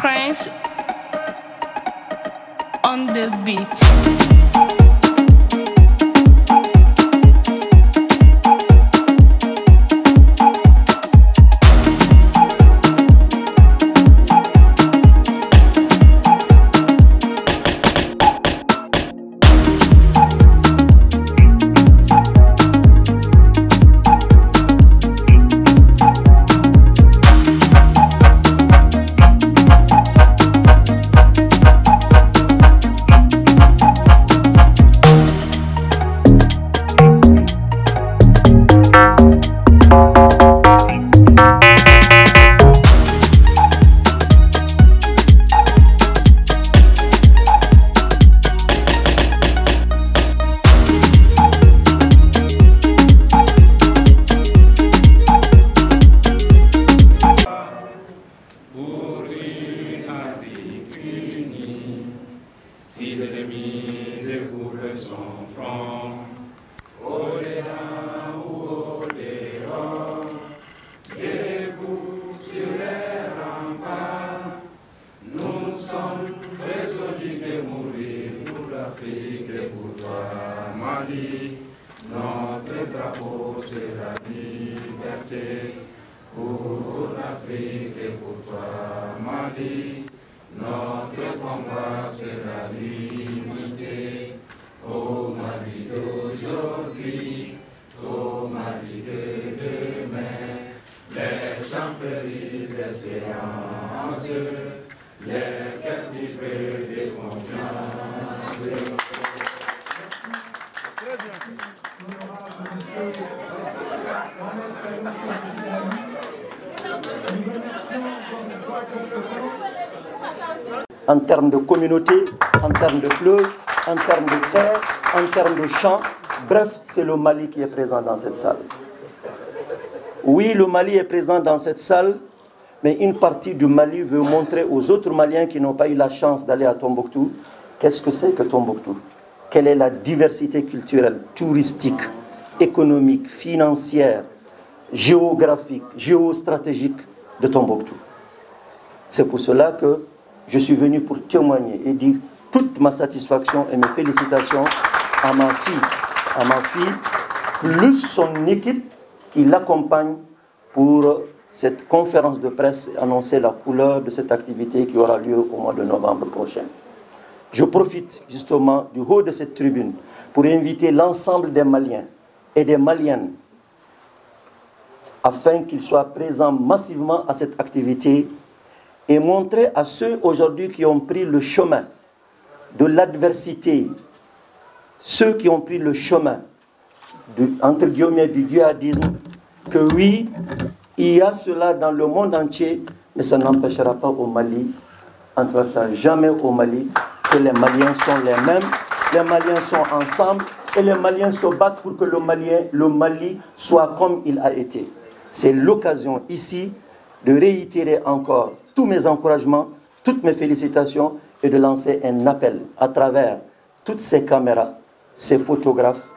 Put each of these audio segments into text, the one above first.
Prince on the beat. Notre drapeau c'est la liberté pour l'Afrique et pour toi Mali. Notre combat c'est la l'unité au Mali d'aujourd'hui, au Mali de demain. Les chants fleurissent d'espérance, les cœurs vibrent de confiance. En termes de communauté, en termes de fleuve, en termes de terre, en termes de champs, bref, c'est le Mali qui est présent dans cette salle. Oui, le Mali est présent dans cette salle, mais une partie du Mali veut montrer aux autres Maliens qui n'ont pas eu la chance d'aller à Tombouctou, qu'est-ce que c'est que Tombouctou? Quelle est la diversité culturelle, touristique, économique, financière, géographique, géostratégique de Tombouctou. C'est pour cela que je suis venu pour témoigner et dire toute ma satisfaction et mes félicitations à ma fille, plus son équipe qui l'accompagne pour cette conférence de presse et annoncer la couleur de cette activité qui aura lieu au mois de novembre prochain. Je profite justement du haut de cette tribune pour inviter l'ensemble des Maliens et des Maliennes afin qu'ils soient présents massivement à cette activité et montrer à ceux aujourd'hui qui ont pris le chemin de l'adversité, ceux qui ont pris le chemin entre guillemets du djihadisme, que oui, il y a cela dans le monde entier, mais ça n'empêchera pas au Mali, en tout cas jamais au Mali, que les Maliens sont les mêmes, les Maliens sont ensemble et les Maliens se battent pour que le Mali soit comme il a été. C'est l'occasion ici de réitérer encore tous mes encouragements, toutes mes félicitations et de lancer un appel à travers toutes ces caméras, ces photographes,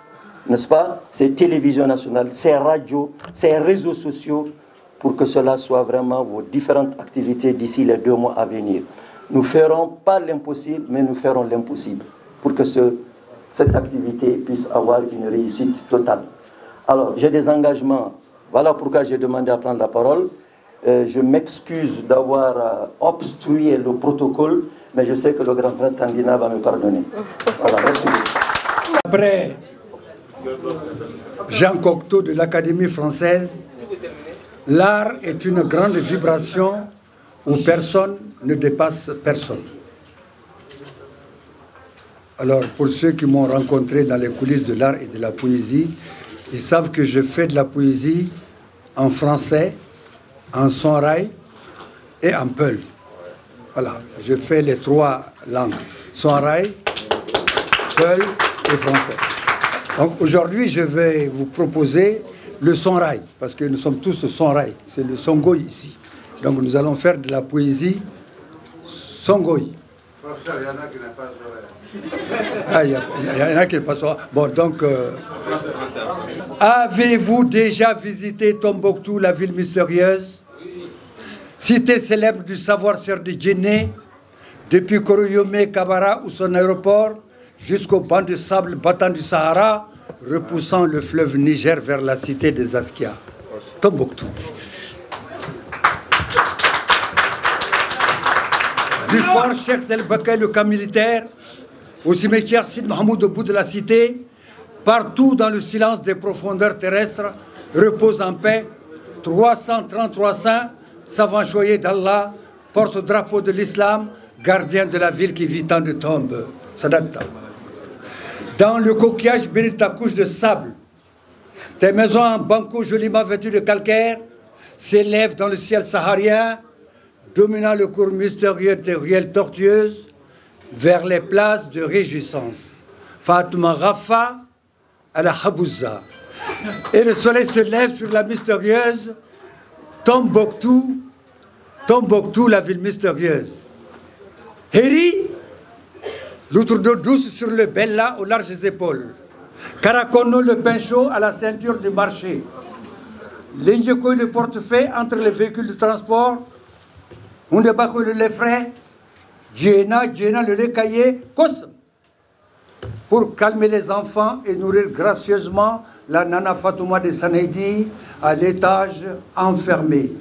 n'est-ce pas, ces télévisions nationales, ces radios, ces réseaux sociaux, pour que cela soit vraiment vos différentes activités d'ici les 2 mois à venir. Nous ne ferons pas l'impossible, mais nous ferons l'impossible pour que cette activité puisse avoir une réussite totale. Alors, j'ai des engagements. Voilà pourquoi j'ai demandé à prendre la parole. Je m'excuse d'avoir obstrué le protocole, mais je sais que le grand frère Tandina va me pardonner. Voilà, merci. Après Jean Cocteau de l'Académie française, l'art est une grande vibration où personne ne dépasse personne. Alors, pour ceux qui m'ont rencontré dans les coulisses de l'art et de la poésie, ils savent que je fais de la poésie en français, en sonrail et en peul. Voilà, je fais les 3 langues, sonrail, peul et français. Donc aujourd'hui, je vais vous proposer le sonrail, parce que nous sommes tous sonrail, c'est le songoï ici. Donc nous allons faire de la poésie songoï. Professeur, il y en a qui n'ont pas sonrail. Ah, il y en a qui ne passent pas. Bon, donc... Avez-vous déjà visité Tombouctou, la ville mystérieuse? Cité célèbre du savoir-faire de Guinée, depuis Koroyomé Kabara ou son aéroport, jusqu'au banc de sable battant du Sahara, repoussant le fleuve Niger vers la cité des Askia, Tombouctou. Du fort Cheikh El Bakay, le camp militaire, au cimetière Sid Mahmoud au bout de la cité, partout dans le silence des profondeurs terrestres, reposent en paix 333 saints, savants choyés d'Allah, porte-drapeau de l'islam, gardiens de la ville qui vit tant de tombes. Sadaqta. Dans le coquillage béni de ta couche de sable, tes maisons en banco joliment vêtues de calcaire s'élèvent dans le ciel saharien, dominant le cours mystérieux des ruelles tortueuses vers les places de réjouissance. Fatma Rafa à la Habouza. Et le soleil se lève sur la mystérieuse Tombouctou, Tombouctou, la ville mystérieuse. Héri, l'outre d'eau douce sur le Bella aux larges épaules. Karakono, le pain chaud à la ceinture du marché. L'Indjeko, le portefeuille entre les véhicules de transport. Hundebako, le lait frais. Djena, le lait caillé. Kosam. Pour calmer les enfants et nourrir gracieusement la Nana Fatouma de Sanedi à l'étage enfermé.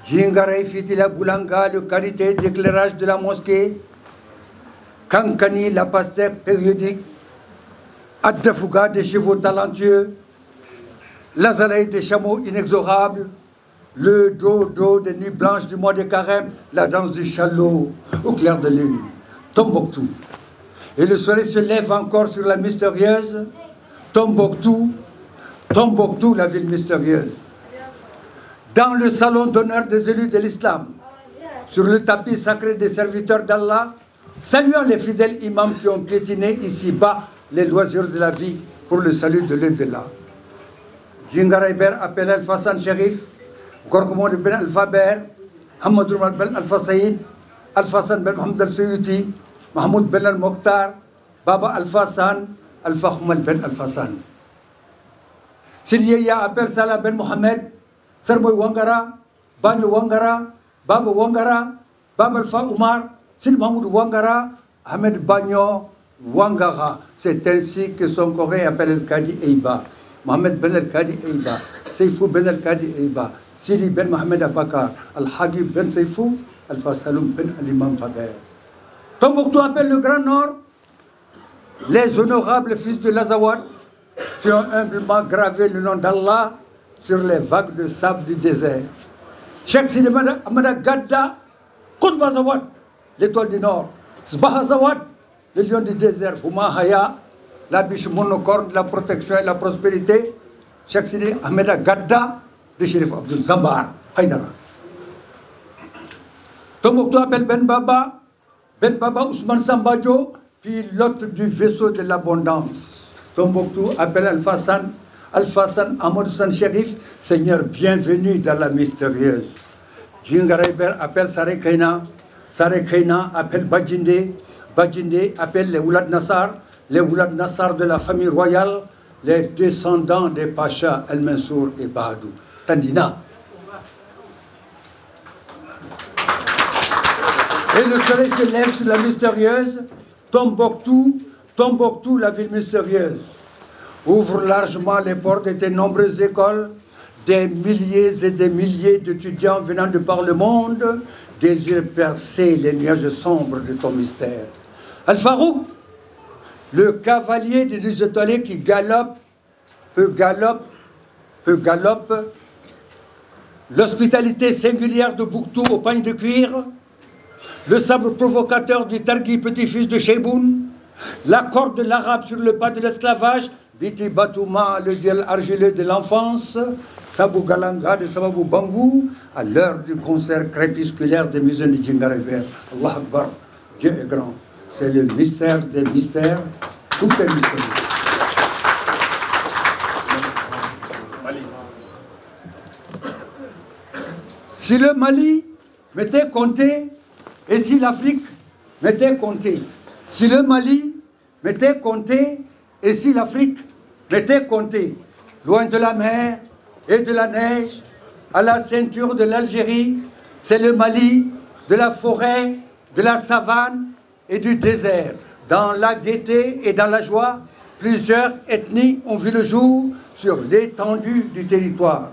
Djingaray Fitila Boulanga, le karité d'éclairage de la mosquée. Kankani, la pastèque périodique. Addafouga, des chevaux talentueux. L'azalaï, des chameaux inexorables. Le dos des nuits blanches du mois de carême. La danse du chalot au clair de lune. Tombouctou. Et le soleil se lève encore sur la mystérieuse Tombouctou, Tombouctou, la ville mystérieuse. Dans le salon d'honneur des élus de l'islam, sur le tapis sacré des serviteurs d'Allah, saluant les fidèles imams qui ont piétiné ici-bas les loisirs de la vie pour le salut de l'au-delà. Djingarayber appelle Al-Fassan Sherif, Gorgomon Ben Al-Faber, Hamadou Ben Al-Fassaïd, Al-Fassan Ben Mohamed Al-Suyuti, Mahmoud Ben Al-Mokhtar, Baba Al-Fassan, Al-Fakhmal Ben Al-Fassan. Sidiya appelle Salah Ben Mohamed, Sermoy Wangara, Banyo Wangara, Baba Wangara, Baba Alfa Oumar, Sid Mahmoud Wangara, Ahmed Banyo Wangara. C'est ainsi que son Corée appelle El-Kadi Eiba. Mohamed Ben El-Kadi Eiba, Seifou Ben El-Kadi Eiba, Sidi Ben Mohamed Abakar, Al-Hagi Ben Seifou, Al-Fasaloum Ben Al-Imam Baber. Tombouctou appelle le Grand Nord, les honorables fils de l'Azawad, qui ont humblement gravé le nom d'Allah sur les vagues de sable du désert. Cheikh Sidi Amada Gadda, Koutba Azawad, l'étoile du Nord. Sbah Azawad, le lion du désert. Bouma Haya, la biche monocorne de la protection et la prospérité. Cheikh Sidi Amada Gadda, de Chérif Abdul Zambar, Haïdara. Tombouctou appelle Ben Baba Ousmane Sambadjo, pilote du vaisseau de l'abondance. Tombouctou appelle Al-Fassan Amadou San Sherif, Seigneur bienvenu dans la mystérieuse. Djingarayber appelle Sarekaina appelle Badjinde appelle les Oulad Nassar de la famille royale, les descendants des Pachas El-Mansour et Bahadou. Tandina. Et le soleil se lève sur la mystérieuse Tombouctou, la ville mystérieuse. Ouvre largement les portes de tes nombreuses écoles, des milliers et des milliers d'étudiants venant de par le monde, désirent percer les nuages sombres de ton mystère. Al-Farouk, le cavalier des deux étoilés qui galope, l'hospitalité singulière de Bouctou au pagne de cuir, le sabre provocateur du Targui, petit-fils de Cheiboun, la corde de l'arabe sur le pas de l'esclavage, Biti Batouma, le diel argileux de l'enfance, Sabou Galanga de Sababou Bangou, à l'heure du concert crépusculaire des musées de Djingarayber. Allah Akbar, Dieu est grand. C'est le mystère des mystères, tout est mystérieux. Si le Mali m'était compté, et si l'Afrique m'était comptée, si le Mali m'était compté, et si l'Afrique m'était comptée, loin de la mer et de la neige, à la ceinture de l'Algérie, c'est le Mali de la forêt, de la savane et du désert. Dans la gaieté et dans la joie, plusieurs ethnies ont vu le jour sur l'étendue du territoire.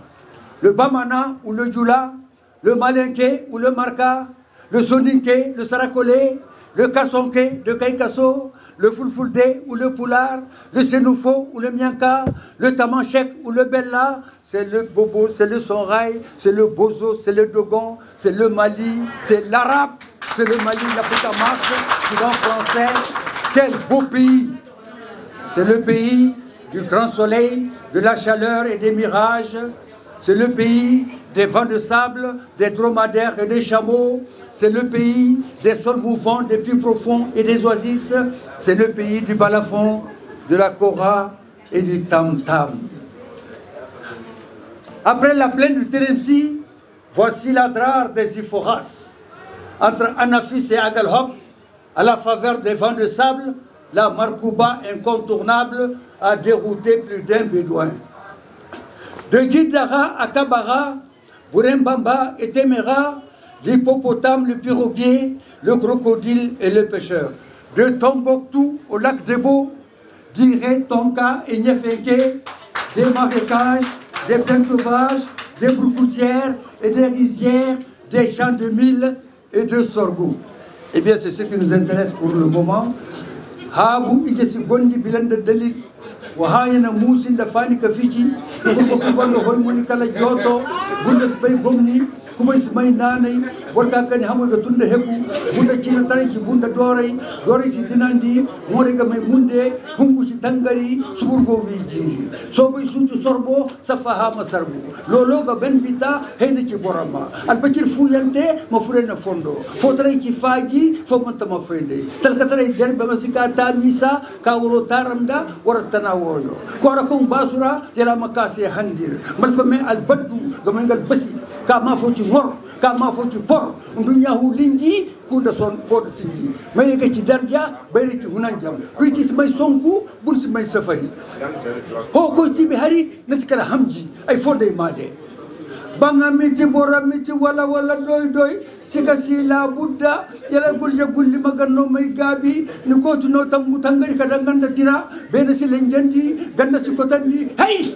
Le Bamana ou le Djoula, le Malinké ou le Marka, le Soninké, le Sarakolé, le Kassonké de Kaikasso, le Fulfulde ou le Poulard, le Sénoufo ou le Mianka, le Tamanchek ou le Bella, c'est le Bobo, c'est le Sonrail, c'est le Bozo, c'est le Dogon, c'est le Mali, c'est l'Arabe, c'est le Mali, l'Afrique marche, c'est en français. Quel beau pays! C'est le pays du grand soleil, de la chaleur et des mirages. C'est le pays des vents de sable, des dromadaires et des chameaux. C'est le pays des sols mouvants, des puits profonds et des oasis. C'est le pays du balafon, de la kora et du tam-tam. Après la plaine du Teremsi, voici l'adrar des Iforas. Entre Anafis et Agalhop, à la faveur des vents de sable, la Markouba incontournable a dérouté plus d'un bédouin. De Guidara à Kabara, Bourembamba et Temera, l'hippopotame, le piroguier, le crocodile et le pêcheur. De Tombouctou au lac Debo, d'Iré, Tonka et Niefenke, des marécages, des plaines sauvages, des brouscoutières et des rizières, des champs de mil et de sorgho. Eh bien, c'est ce qui nous intéresse pour le moment. Habu ijesi gondi bilanda dalil wa hayana musin da fani ka fiji ko ko gondo hoy moni kala joto bunda spay gomni kuma ismay nanay warka kan hamu ga tunda hebu bunda cina tariki bunda doray si dinandi more ga may munde hungu si tangari suburgo viji so boy sutu sorbo safaha masarbu lolo ga ben bita hayna ci borama al bacir fuyante ma furena fondo fotray ci faji fo manta ma fende talkatray derbe masika tamisa ka woro taramda waratana woyo ko rakon basura yala makase handir mal fame al baddu ga mangal basi ka ma fo ci mor ka ma fo ci por ndunya hu lingi kunda son fo singi may ga ci darja bay ci hunanjam wi ci may sonku bun ci may safari ho ko ci bi hari na ci kala hamji ay fo day made banga miti bora miti wala doy sika sila budda yala gulja gulli maganno may gabi ni ko tuno tangu tangari kada ganda tira bena sile njandi ganda sikotandi hey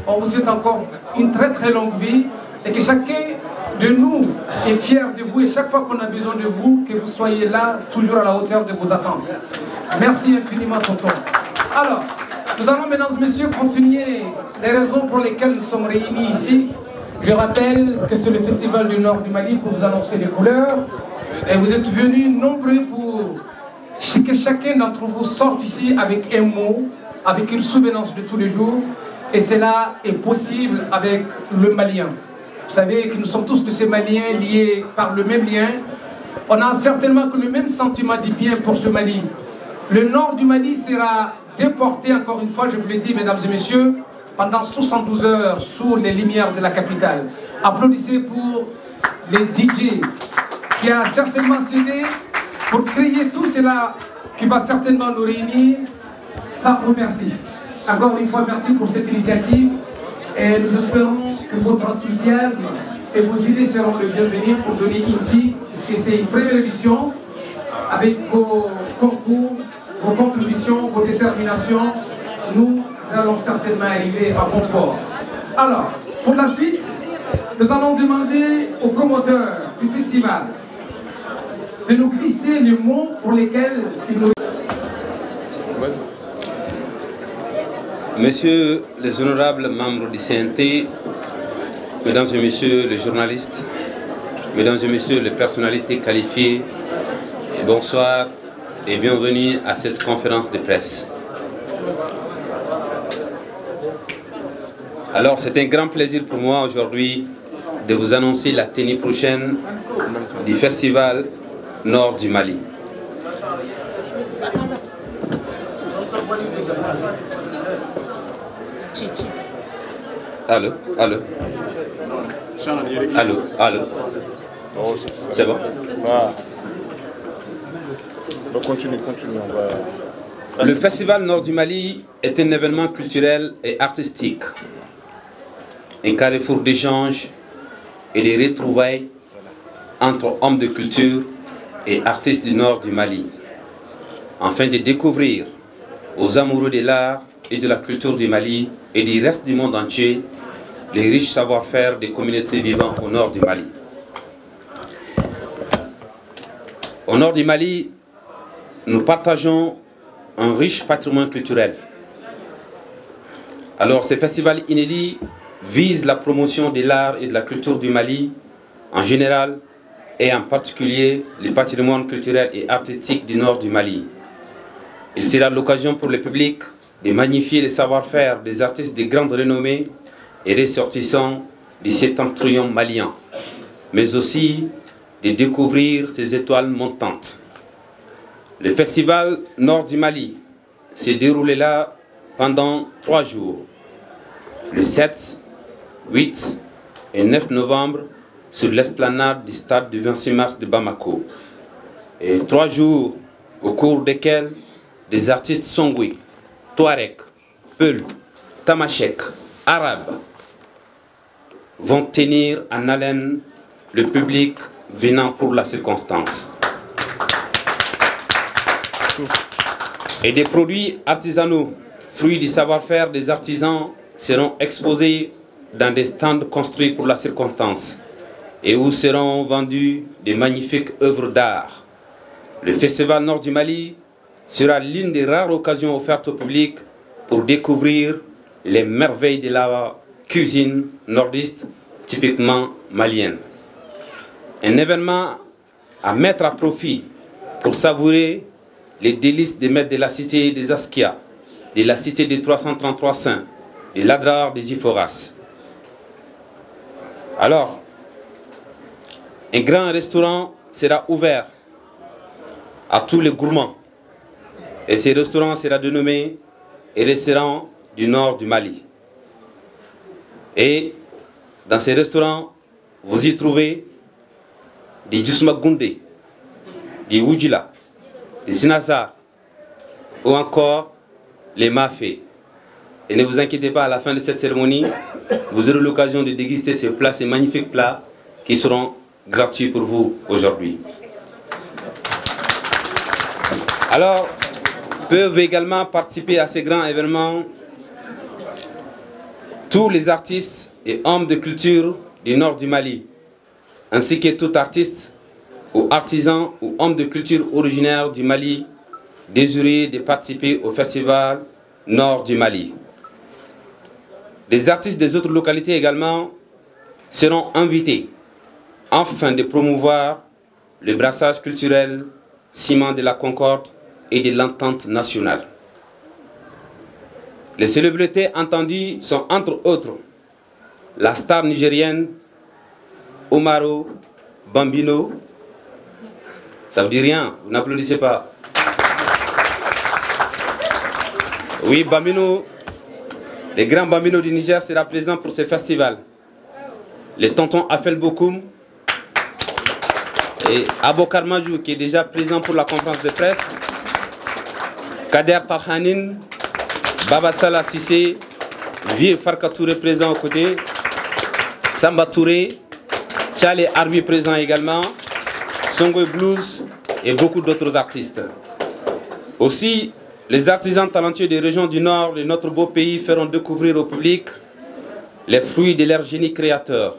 On vous souhaite encore une très très longue vie et que chacun de nous est fier de vous et chaque fois qu'on a besoin de vous, que vous soyez là, toujours à la hauteur de vos attentes. Merci infiniment, tonton. Alors, nous allons, mesdames et messieurs, continuer les raisons pour lesquelles nous sommes réunis ici. Je rappelle que c'est le Festival du Nord du Mali pour vous annoncer les couleurs. Et vous êtes venus nombreux pour que chacun d'entre vous sorte ici avec un mot, avec une souvenance de tous les jours. Et cela est possible avec le Malien. Vous savez que nous sommes tous de ces Maliens liés par le même lien. On a certainement que le même sentiment du bien pour ce Mali. Le nord du Mali sera déporté, encore une fois, je vous l'ai dit, mesdames et messieurs, pendant 72 heures sous les lumières de la capitale. Applaudissez pour les DJ qui a certainement cédé pour créer tout cela qui va certainement nous réunir. Ça vous remercie. Encore une fois, merci pour cette initiative et nous espérons que votre enthousiasme et vos idées seront les bienvenus pour donner une vie, puisque c'est une première édition avec vos concours, vos contributions, vos déterminations. Nous allons certainement arriver à bon port. Alors, pour la suite, nous allons demander aux promoteurs du festival de nous glisser les mots pour lesquels ils nous... Messieurs les honorables membres du CNT, mesdames et messieurs les journalistes, mesdames et messieurs les personnalités qualifiées, bonsoir et bienvenue à cette conférence de presse. Alors c'est un grand plaisir pour moi aujourd'hui de vous annoncer la tenue prochaine du Festival Nord du Mali. Allô, allô. Allô, allô. C'est bon? Continue, on va... Le Festival Nord du Mali est un événement culturel et artistique, un carrefour d'échanges et de retrouvailles entre hommes de culture et artistes du nord du Mali, afin de découvrir aux amoureux de l'art et de la culture du Mali et du reste du monde entier les riches savoir-faire des communautés vivant au nord du Mali. Au nord du Mali, nous partageons un riche patrimoine culturel. Alors, ce festival inédit vise la promotion de l'art et de la culture du Mali en général et en particulier le patrimoine culturel et artistique du nord du Mali. Il sera l'occasion pour le public de magnifier les savoir-faire des artistes de grande renommée et ressortissants du septentrion malien, mais aussi de découvrir ses étoiles montantes. Le festival Nord du Mali s'est déroulé là pendant 3 jours, le 7, 8 et 9 novembre sur l'esplanade du stade du 26 mars de Bamako. Et 3 jours au cours desquels des artistes songwi, touareg, peul, tamashek, arabes vont tenir en haleine le public venant pour la circonstance. Et des produits artisanaux, fruits du savoir-faire des artisans, seront exposés dans des stands construits pour la circonstance et où seront vendues des magnifiques œuvres d'art. Le Festival Nord du Mali sera l'une des rares occasions offertes au public pour découvrir les merveilles de la cuisine nordiste typiquement malienne. Un événement à mettre à profit pour savourer les délices des maîtres de la cité des Askia, de la cité des 333 saints, de l'Adrar des Iphoras. Alors, un grand restaurant sera ouvert à tous les gourmands. Et ce restaurant sera dénommé le restaurant du nord du Mali. Et dans ces restaurants, vous y trouvez des Djusmagoundé, des Wujila, des Sinazar ou encore les Mafé. Et ne vous inquiétez pas, à la fin de cette cérémonie, vous aurez l'occasion de déguster ces plats, ces magnifiques plats qui seront gratuits pour vous aujourd'hui. Alors, peuvent également participer à ces grands événements tous les artistes et hommes de culture du nord du Mali, ainsi que tout artiste ou artisan ou homme de culture originaire du Mali désireux de participer au festival Nord du Mali. Les artistes des autres localités également seront invités afin de promouvoir le brassage culturel, ciment de la concorde et de l'entente nationale. Les célébrités entendues sont entre autres la star nigérienne Omaro Bambino. Ça vous dit rien, vous n'applaudissez pas. Oui, Bambino, le grand Bambino du Niger sera présent pour ce festival. Le tonton Afel Bokoum et Abokar Majou qui est déjà présent pour la conférence de presse. Kader Tarhanin, Baba Salah Sissé, Vieux Farka Touré présent aux côtés, Samba Touré, Tchale Arbi présent également, Songo Blues et beaucoup d'autres artistes. Aussi, les artisans talentueux des régions du Nord de notre beau pays feront découvrir au public les fruits de leur génie créateur.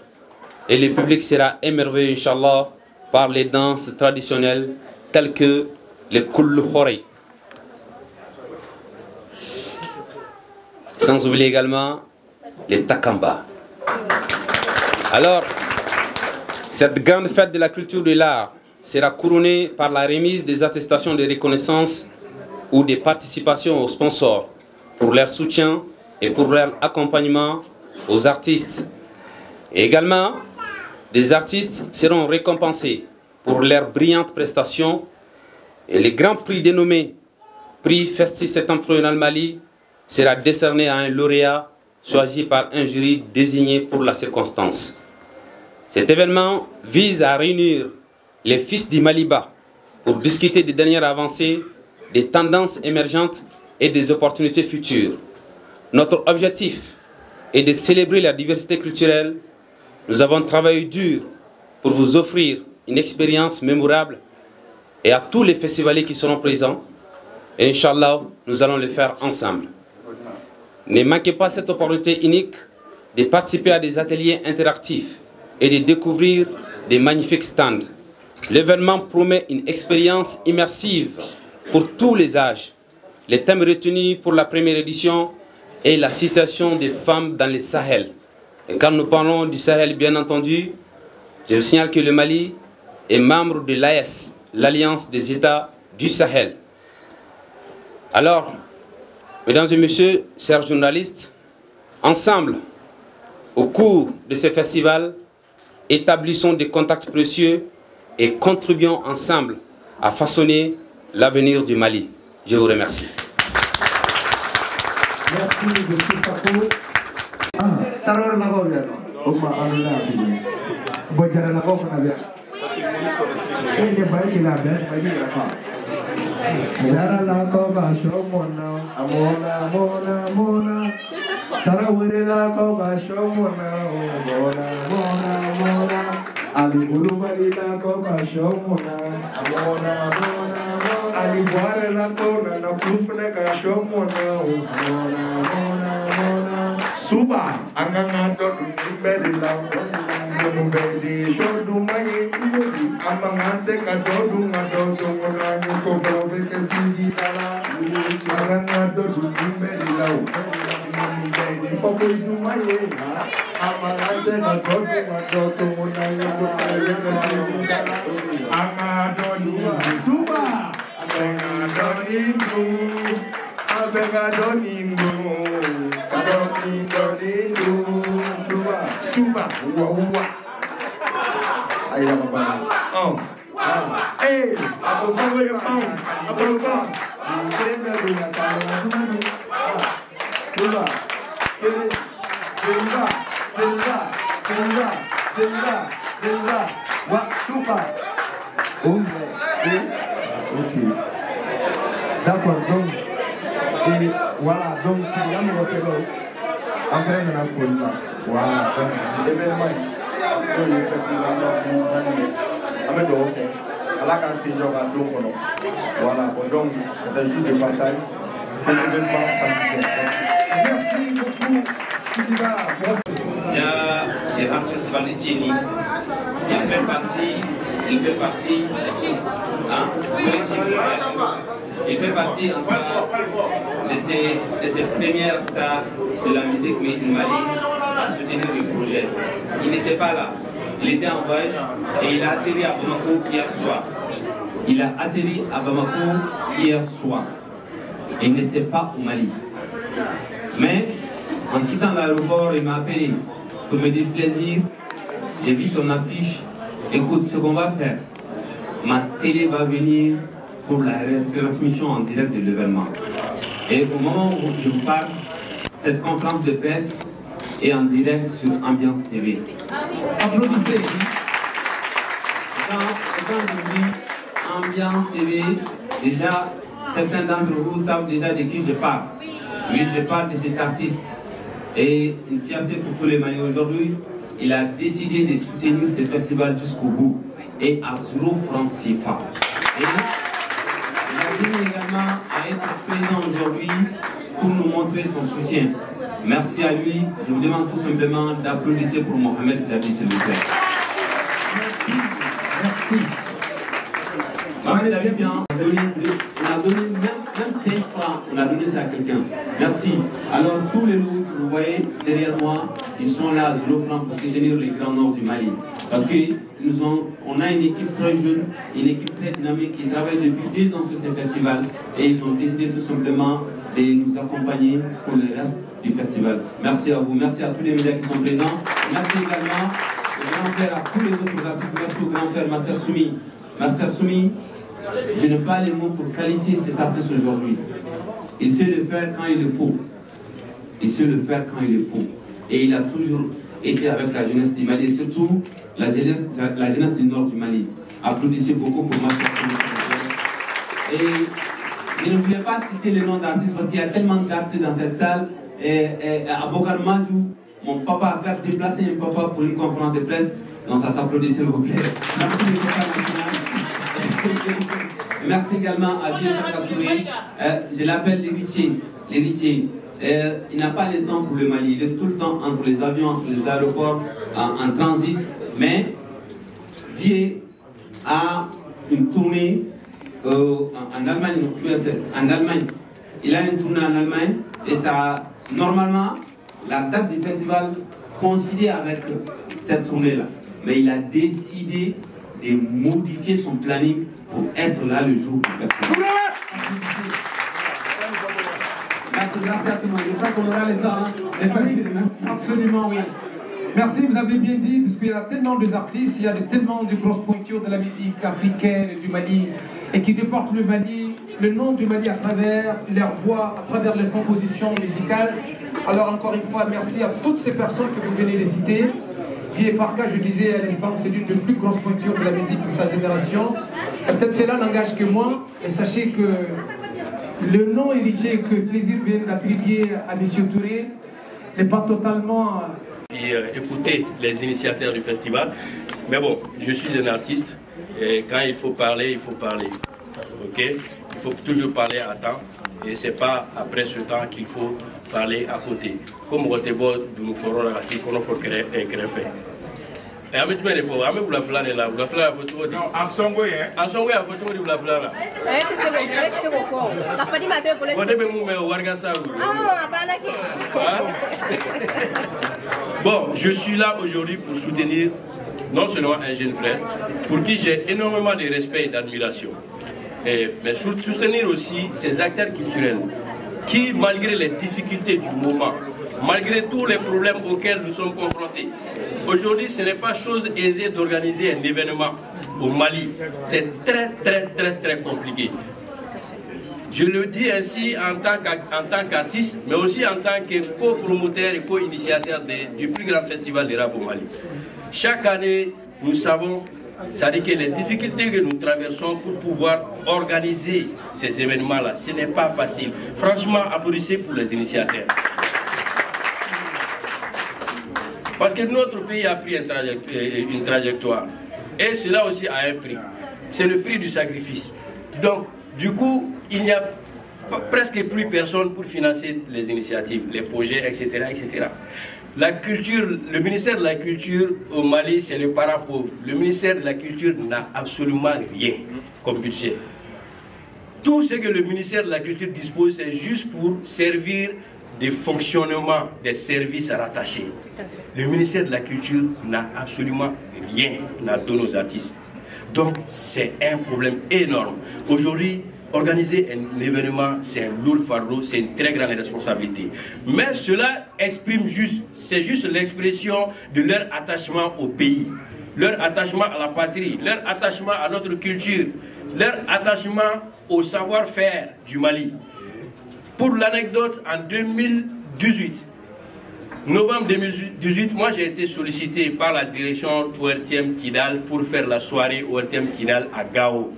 Et le public sera émerveillé, Inch'Allah, par les danses traditionnelles telles que les Kullu Khorey. Sans oublier également les Takamba. Alors, cette grande fête de la culture de l'art sera couronnée par la remise des attestations de reconnaissance ou des participations aux sponsors pour leur soutien et pour leur accompagnement aux artistes. Et également, des artistes seront récompensés pour leurs brillantes prestations et le grand prix dénommé Prix Festi Septentrional Mali sera décerné à un lauréat choisi par un jury désigné pour la circonstance. Cet événement vise à réunir les fils du Maliba pour discuter des dernières avancées, des tendances émergentes et des opportunités futures. Notre objectif est de célébrer la diversité culturelle. Nous avons travaillé dur pour vous offrir une expérience mémorable et à tous les festivaliers qui seront présents. Et Inch'Allah, nous allons le faire ensemble. Ne manquez pas cette opportunité unique de participer à des ateliers interactifs et de découvrir des magnifiques stands. L'événement promet une expérience immersive pour tous les âges. Les thèmes retenus pour la première édition est la situation des femmes dans le Sahel. Et quand nous parlons du Sahel, bien entendu, je vous signale que le Mali est membre de l'AES, l'Alliance des États du Sahel. Alors, mesdames et messieurs, chers journalistes, ensemble, au cours de ce festival, établissons des contacts précieux et contribuons ensemble à façonner l'avenir du Mali. Je vous remercie. Merci, M. Sako. Ali Bulumali la koka shomuna, amona, Ali Buare la kona na kufne ka shomuna, amona, Suba, anganga do mbedi la, mbedi shodu mai, amangante ka dodu ngadodu ngani ko bobe ke singi dala, anganga do mbedi la, mbedi popo du mai. Amangante na dodu ngadodu ngani ko bobe ke singi dala, amadoni Suba, abengadonindo, abengadonindo. Suba, uwa. Ayo baba. Eh, aku follow your phone. Aku phone. Kita dulu Suba. Suba. Wa Suba. Ok. D'accord, donc. Et voilà, donc si là nous recevons en train de la folie là. Voilà, donc l'événement sur le festival avec le hockey. À la casse de donc voilà, donc c'est un jour de passage que l'événement passe. Merci beaucoup, Sylvain. Il y a un festival de Jenny. Il fait partie de ces premières stars de la musique Made in Mali à soutenir le projet. Il n'était pas là, il était en voyage et il a atterri à Bamako hier soir. Et il n'était pas au Mali. Mais en quittant l'aéroport, il m'a appelé pour me dire plaisir, j'ai vu ton affiche. Écoute, ce qu'on va faire, ma télé va venir pour la retransmission en direct de l'événement. Et au moment où je vous parle, cette conférence de presse est en direct sur Ambiance TV. Applaudissez. Quand je dis Ambiance TV, déjà, certains d'entre vous savent déjà de qui je parle. Oui, je parle de cet artiste. Et une fierté pour tous les Maliens aujourd'hui. Il a décidé de soutenir ce festival jusqu'au bout et à 0 francs CFA. Et il a tenu également à être présent aujourd'hui pour nous montrer son soutien. Merci à lui. Je vous demande tout simplement d'applaudir pour Mohamed Djabi, s'il vous plaît. Merci. Mohamed Djabi, bien, on a donné même 5 francs, on a donné ça à quelqu'un. Merci. Alors tous les loups que vous voyez derrière moi, ils sont là à 0 francs pour soutenir les grands nord du Mali. Parce qu'on a une équipe très jeune, une équipe très dynamique qui travaille depuis 10 ans sur ce festival et ils ont décidé tout simplement de nous accompagner pour le reste du festival. Merci à vous, merci à tous les médias qui sont présents. Merci également au grand frère, à tous les autres artistes. Merci au grand frère Master Soumi. Master Soumi, je n'ai pas les mots pour qualifier cet artiste aujourd'hui. Il sait le faire quand il le faut. Il sait le faire quand il le faut. Et il a toujours été avec la jeunesse du Mali et surtout la jeunesse du nord du Mali. Applaudissez beaucoup pour moi. Et je ne voulais pas citer le nom d'artistes parce qu'il y a tellement d'artistes dans cette salle. Et à Bokar Madou, mon papa a fait déplacer un papa pour une conférence de presse. Donc ça s'applaudit s'il vous plaît. Merci le papa national. Merci également à Bien Katouré. Je l'appelle l'héritier. Il n'a pas le temps pour le Mali. Il est tout le temps entre les avions, entre les aéroports, en transit. Mais Vieux a une tournée en Allemagne. Il a une tournée en Allemagne et ça, normalement, la date du festival coïncidait avec cette tournée-là. Mais il a décidé de modifier son planning pour être là le jour du festival. Merci à tout le monde. Je crois qu'on aura le temps. Merci. Absolument, oui. Merci, vous avez bien dit, parce qu'il y a tellement d'artistes, il y a tellement de grosses pointures de la musique africaine du Mali, et qui déportent le Mali, le nom du Mali à travers leur voix, à travers les compositions musicales. Alors encore une fois, merci à toutes ces personnes que vous venez de citer. Vieux Farka, je disais à l'instant, c'est l'une des plus grosses pointures de la musique de sa génération. Peut-être cela n'engage que moi, et sachez que le nom héritier que Plaisir vient d'attribuer à M. Touré n'est pas totalement... écouter les initiateurs du festival. Mais bon, je suis un artiste et quand il faut parler, il faut parler. Ok? Il faut toujours parler à temps et c'est pas après ce temps qu'il faut parler à côté. Comme Rotebo, nous ferons la ratique, on faut créer. Et à mettre les fois, à mettre la flamme là, la flamme à photo. Non, en songo, hein? En songo, à photo de la flamme là. Bon, je suis là aujourd'hui pour soutenir non seulement un jeune frère, pour qui j'ai énormément de respect et d'admiration, mais soutenir aussi ces acteurs culturels qui, malgré les difficultés du moment, malgré tous les problèmes auxquels nous sommes confrontés, aujourd'hui ce n'est pas chose aisée d'organiser un événement au Mali. C'est très compliqué. Je le dis ainsi en tant qu'artiste, mais aussi en tant que co-promoteur et co-initiateur du plus grand festival de rap au Mali. Chaque année, nous savons, c'est-à-dire que les difficultés que nous traversons pour pouvoir organiser ces événements-là, ce n'est pas facile. Franchement, applaudissez pour les initiateurs. Parce que notre pays a pris une trajectoire. Et cela aussi a un prix. C'est le prix du sacrifice. Donc, du coup, il n'y a presque plus personne pour financer les initiatives, les projets, etc. etc. La culture, le ministère de la Culture au Mali, c'est le parent pauvre. Le ministère de la Culture n'a absolument rien comme budget. Tout ce que le ministère de la Culture dispose, c'est juste pour servir des fonctionnements des services rattachés. Le ministère de la Culture n'a absolument rien à donner aux artistes. Donc c'est un problème énorme. Aujourd'hui, organiser un événement, c'est un lourd fardeau, c'est une très grande responsabilité. Mais cela exprime juste, c'est juste l'expression de leur attachement au pays, leur attachement à la patrie, leur attachement à notre culture, leur attachement au savoir-faire du Mali. Pour l'anecdote, en 2018, novembre 2018, moi j'ai été sollicité par la direction ORTM Kidal pour faire la soirée ORTM Kidal à Gao,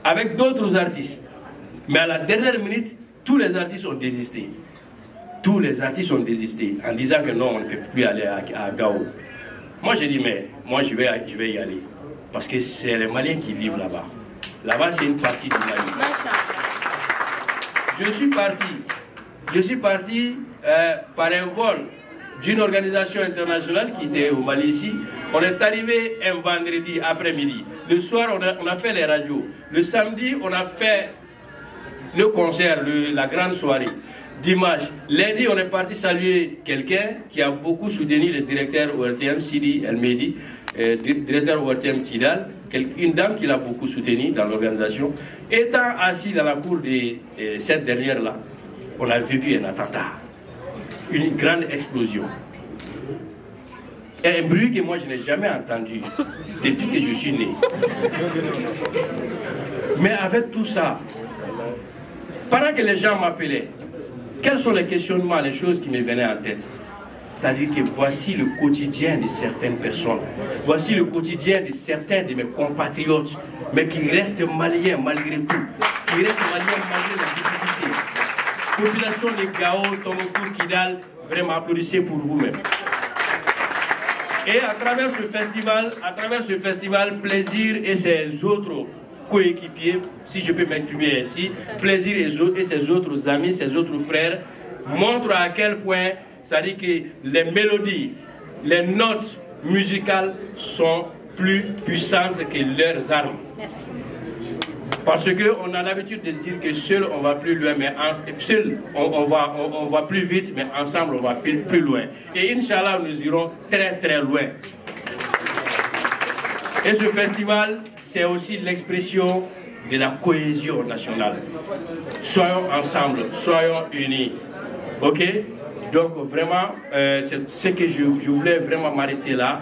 avec d'autres artistes. Mais à la dernière minute, tous les artistes ont désisté. Tous les artistes ont désisté en disant que non, on ne peut plus aller à Gao. Moi j'ai dit, mais moi je vais y aller. Parce que c'est les Maliens qui vivent là-bas. Là-bas c'est une partie du Mali. Je suis parti par un vol d'une organisation internationale qui était au Mali ici. On est arrivé un vendredi après-midi. Le soir, on a fait les radios. Le samedi, on a fait le concert, la grande soirée. Dimanche, lundi, on est parti saluer quelqu'un qui a beaucoup soutenu le directeur ORTM, Sidi El Mehdi, directeur ORTM Kidal, une dame qui l'a beaucoup soutenu dans l'organisation. Étant assis dans la cour de cette dernière-là, on a vécu un attentat, une grande explosion. Et un bruit que moi je n'ai jamais entendu depuis que je suis né. Mais avec tout ça, pendant que les gens m'appelaient, quels sont les questionnements, les choses qui me venaient en tête? c'est-à-dire que voici le quotidien de certaines personnes. Voici le quotidien de certains de mes compatriotes, mais qui restent maliens malgré tout. Qui restent maliens malgré la difficulté. Population de Gao, Tombouctou, Kidal, vraiment applaudissez pour vous-même. Et à travers ce festival, Plaisir et ses autres coéquipiers, si je peux m'exprimer ainsi, Plaisir et ses autres amis, ses autres frères, montrent à quel point, c'est-à-dire que les mélodies, les notes musicales sont plus puissantes que leurs armes. Merci. Parce qu'on a l'habitude de dire que seul on va plus loin, mais seul on va plus vite, mais ensemble on va plus loin. Et Inch'Allah, nous irons très très loin. Et ce festival, c'est aussi l'expression de la cohésion nationale. Soyons ensemble, soyons unis. Ok? Donc vraiment, c'est ce que je voulais vraiment m'arrêter là.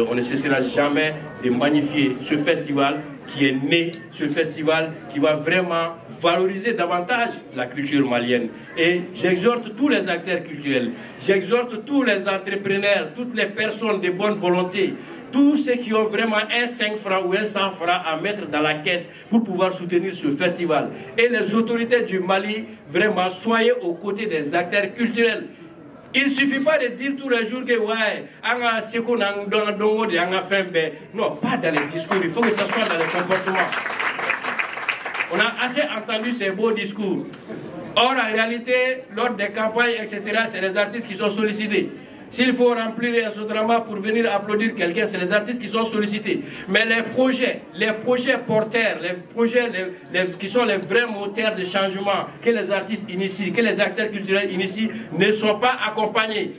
On ne cessera jamais de magnifier ce festival qui est né, ce festival qui va vraiment valoriser davantage la culture malienne. Et j'exhorte tous les acteurs culturels, j'exhorte tous les entrepreneurs, toutes les personnes de bonne volonté, tous ceux qui ont vraiment un 5 francs ou un 100 francs à mettre dans la caisse pour pouvoir soutenir ce festival. Et les autorités du Mali, vraiment, soyez aux côtés des acteurs culturels. Il ne suffit pas de dire tous les jours que ouais, non, pas dans les discours, il faut que ça soit dans les comportements. On a assez entendu ces beaux discours. Or, en réalité, lors des campagnes, etc., c'est les artistes qui sont sollicités. S'il faut remplir un sotrama pour venir applaudir quelqu'un, c'est les artistes qui sont sollicités. Mais les projets porteurs, les projets qui sont les vrais moteurs de changement que les artistes initient, que les acteurs culturels initient, ne sont pas accompagnés.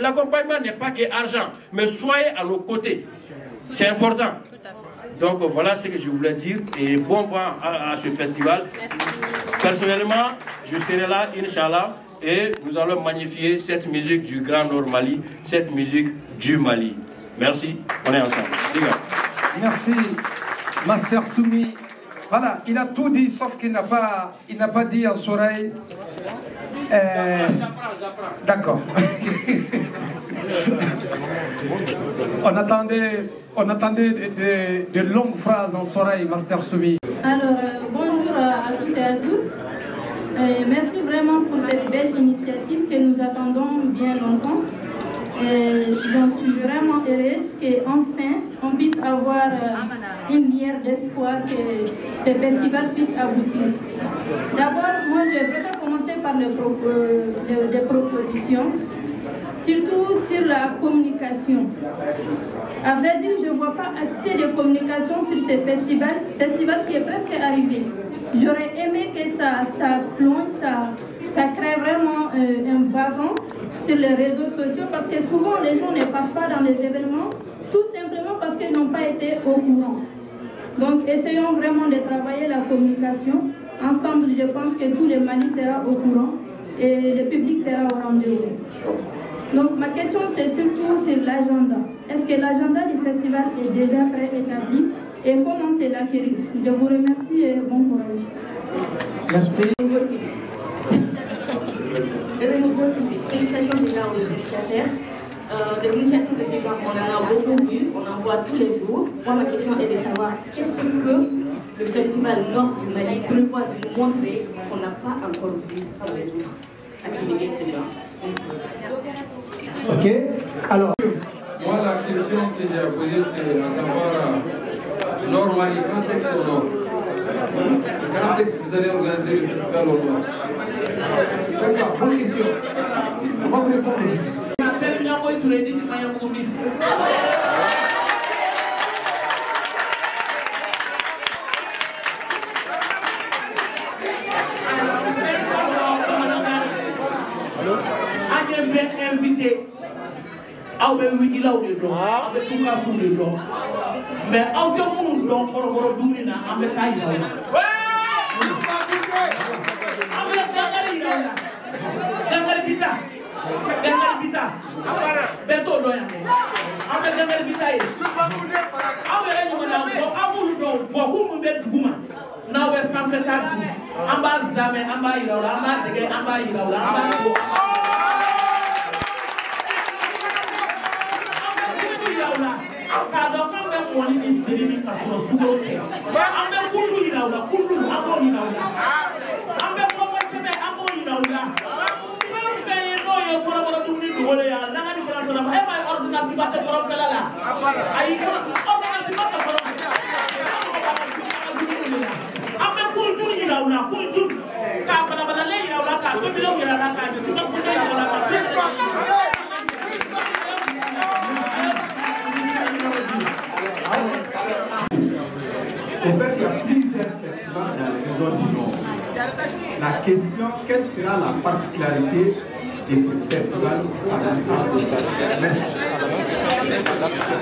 L'accompagnement n'est pas que argent, mais soyez à nos côtés. C'est important. Donc voilà ce que je voulais dire et bon vent à ce festival. Personnellement, je serai là, Inch'Allah. Et nous allons magnifier cette musique du Grand Nord Mali, cette musique du Mali. Merci, on est ensemble. Merci, Master Soumi. Voilà, il a tout dit, sauf qu'il n'a pas dit en oreille. D'accord. on attendait de longues phrases en oreille, Master Soumi. Alors, bonjour à toutes et à tous. Merci vraiment pour cette belle initiative que nous attendons bien longtemps. J'en suis vraiment heureuse qu'enfin on puisse avoir une lueur d'espoir que ce festival puisse aboutir. D'abord, moi je vais commencer par des propositions, surtout sur la communication. À vrai dire, je ne vois pas assez de communication sur ce festival qui est presque arrivé. J'aurais aimé que ça plonge, ça crée vraiment un wagon sur les réseaux sociaux parce que souvent les gens ne partent pas dans les événements tout simplement parce qu'ils n'ont pas été au courant. Donc essayons vraiment de travailler la communication. Ensemble, je pense que tout le Mali sera au courant et le public sera au rendez-vous. Donc ma question c'est surtout sur l'agenda. Est-ce que l'agenda du festival est déjà préétabli et comment c'est l'acquérir? Je vous remercie et bon courage. Merci. Félicitations déjà aux initiateurs. Des initiatives de ce genre, on en a beaucoup vu, on en voit tous les jours. Moi, ma question est de savoir qu'est-ce que le festival Nord du Mali prévoit de nous montrer qu'on n'a pas encore vu dans les autres activités de ce genre. Ok, alors. Moi, la question que j'ai posée, c'est à savoir, Nord Mali, quand est-ce au Nord? Quand est-ce que vous allez organiser le festival au Nord? D'accord, bonne question. On va vous répondre. Invité, aw bɛ wikilaw de dɔn aw bɛ tukafu de dɔn mais aw tɛ minnu dɔn kɔrɔkɔrɔ dumuni na an bɛ taa yira u la an bɛ dangari yira u la dangari bita bɛɛ t'o dɔn yan an bɛ dangari bita ye aw yɛrɛ ɲɔgɔnna bɔ aw b'olu dɔn bɔ k'u min bɛ dugu ma n'aw bɛ sanfɛta dun an b'a zamɛ an b'a yira u la an b'a dɛgɛ an b'a yira u la an b'a ko yira u la k'a dɔn k'an bɛ mɔni ni siri min ka sɔrɔ sukoro tɛ an bɛ kulu yira u la kulu an b'o yira u la an bɛ kɔkɔ cɛbɛ an b'o yira u la fɛn fɛn ye n'o ye kɔrɔbɔrɔ dumuni dogo ye yan n'an ka nin kɛra sɔrɔ e ma ye ordonnance ba tɛ kɔrɔfɛla la ayi ordonnance ba tɛ kɔrɔfɛla an bɛ kurujuru yira u la kurujuru k'a balabalalen yira u la k'a tobilenw yira u la k'a jisumakunde yira u la k'a En fait, il y a plusieurs festivals dans les régions du Nord. La question, quelle sera la particularité de ce festival? Merci.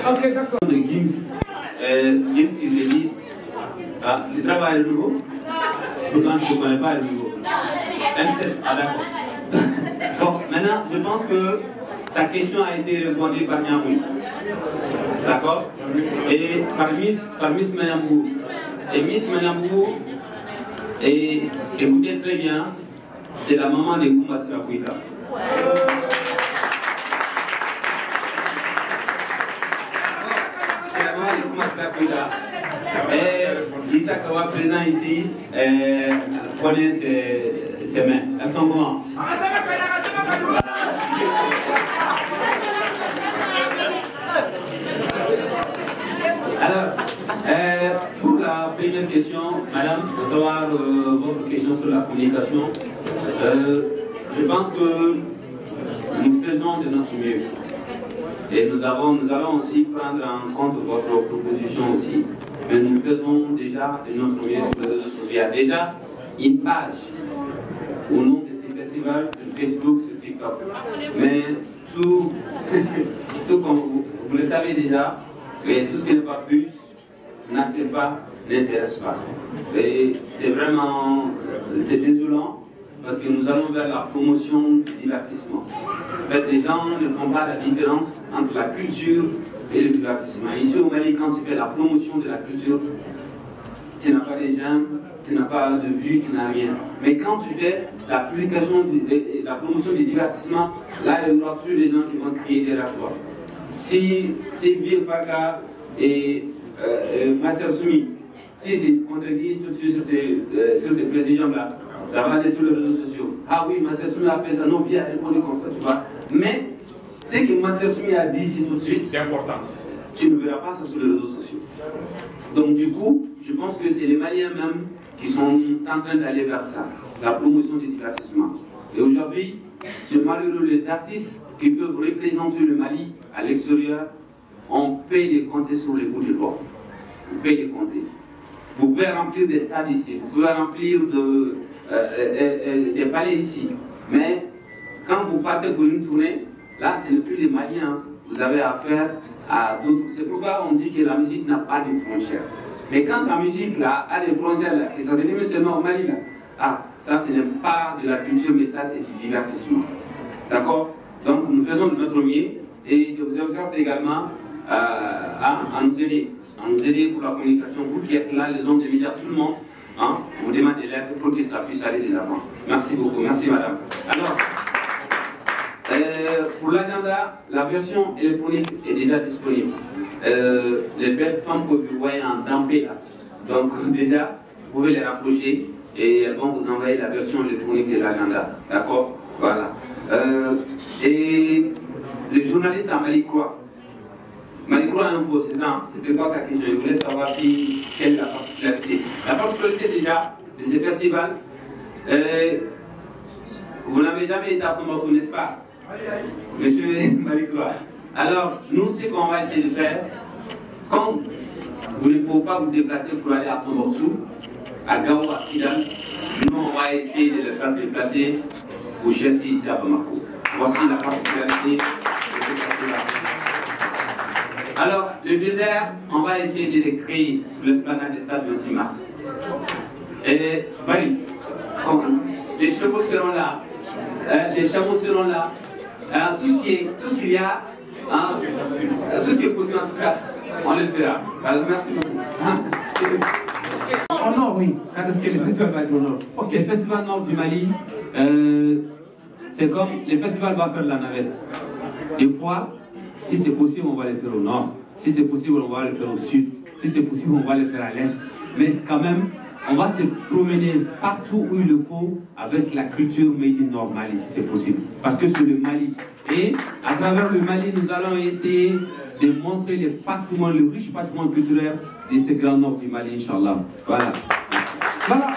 Ok, d'accord. De Gims, Gims qui s'est dit, ah, tu travailles le nouveau? Pourtant, je ne connais pas le nouveau. M7, ah d'accord. Bon, maintenant, je pense que ta question a été répondue par Niamou. D'accord? Et par Miss Mayambou. Et Miss Mayambou, et écoutez très bien, c'est la maman de Koumba Sirakuita. C'est la maman de Koumba Sirakuita. Et Issa Kawa présent ici, prenez ses mains. Elles sont comment? Alors, pour la première question, madame, pour savoir votre question sur la communication, je pense que nous faisons de notre mieux. Et nous allons aussi prendre en compte votre proposition aussi. Mais nous faisons déjà de notre mieux. Il y a déjà une page au nom de ces festivals sur Facebook, sur TikTok. Mais tout comme vous le savez déjà, et tout ce qui n'est pas plus, n'attire pas, n'intéresse pas. Et c'est vraiment, c'est désolant, parce que nous allons vers la promotion du divertissement. En fait, les gens ne font pas la différence entre la culture et le divertissement. Ici au Mali, quand tu fais la promotion de la culture, tu n'as pas les gens, tu n'as pas de vue, tu n'as rien. Mais quand tu fais la publication, la promotion du divertissement, là, il y aura toujours des gens qui vont crier derrière toi. Si Vieux Faka et Master Soumi, si c'est contredit tout de suite sur ces présidents-là, ça va aller sur les réseaux sociaux. Ah oui, Master Soumi a fait ça, non, bien répondu comme ça, tu vois. Mais ce que Master Soumi a dit ici tout de suite, c'est important. Tu ne verras pas ça sur les réseaux sociaux. Donc du coup, je pense que c'est les Maliens même qui sont en train d'aller vers ça, la promotion du divertissement. Et aujourd'hui, c'est malheureux, les artistes qui peuvent représenter le Mali à l'extérieur, on paye des comptes sur les bouts de doigts. On paye des comptes. Vous pouvez remplir des stades ici, vous pouvez remplir des palais ici. Mais quand vous partez pour une tournée, là, ce n'est plus les Maliens. Vous avez affaire à d'autres. C'est pourquoi on dit que la musique n'a pas de frontières. Mais quand la musique là, a des frontières, là, et ça se limite seulement au Mali, là, ah, ça ce n'est pas de la culture, mais ça c'est du divertissement. D'accord? Donc nous faisons de notre mieux et je vous exhorte également à nous aider pour la communication. Vous qui êtes là, les hommes de médias, tout le monde, hein, vous demandez l'aide pour que ça puisse aller de l'avant. Merci beaucoup, merci madame. Alors, pour l'agenda, la version électronique est déjà disponible. Les belles femmes que vous voyez en dampé là, donc déjà, vous pouvez les rapprocher et elles vont vous envoyer la version électronique de l'agenda. D'accord? Voilà. Et le journaliste à Malikroa. Malikroa Info, c'est ça, c'était pas sa question. Je voulais savoir quelle est la particularité. La particularité déjà de ces festivals, vous n'avez jamais été à Tombouctou, n'est-ce pas? Monsieur Malikroa. Alors, nous, ce qu'on va essayer de faire, quand vous ne pouvez pas vous déplacer pour aller à Tombouctou, à Gao, à Kidal, nous, on va essayer de les faire déplacer pour chercher ici à Bamako. Voici la particularité de ce festival. Alors, le désert, on va essayer de le créer sur l'esplanade des stades de 6 mars. Et, Bari, les chevaux seront là, les chameaux seront là, tout ce qu'il y a, tout ce qui est possible en tout cas, on le fera. Alors, merci beaucoup. Au nord, oui. Quand est-ce que le festival va être au nord? Ok, le festival nord du Mali, c'est comme le festival va faire la navette. Des fois, si c'est possible, on va le faire au nord. Si c'est possible, on va le faire au sud. Si c'est possible, on va le faire à l'est. Mais quand même, on va se promener partout où il le faut avec la culture made in Nord Mali, si c'est possible. Parce que c'est le Mali. Et à travers le Mali, nous allons essayer de montrer le patrimoine, le riche patrimoine culturel de ce grand nord du Mali, Inch'Allah. Voilà. Voilà.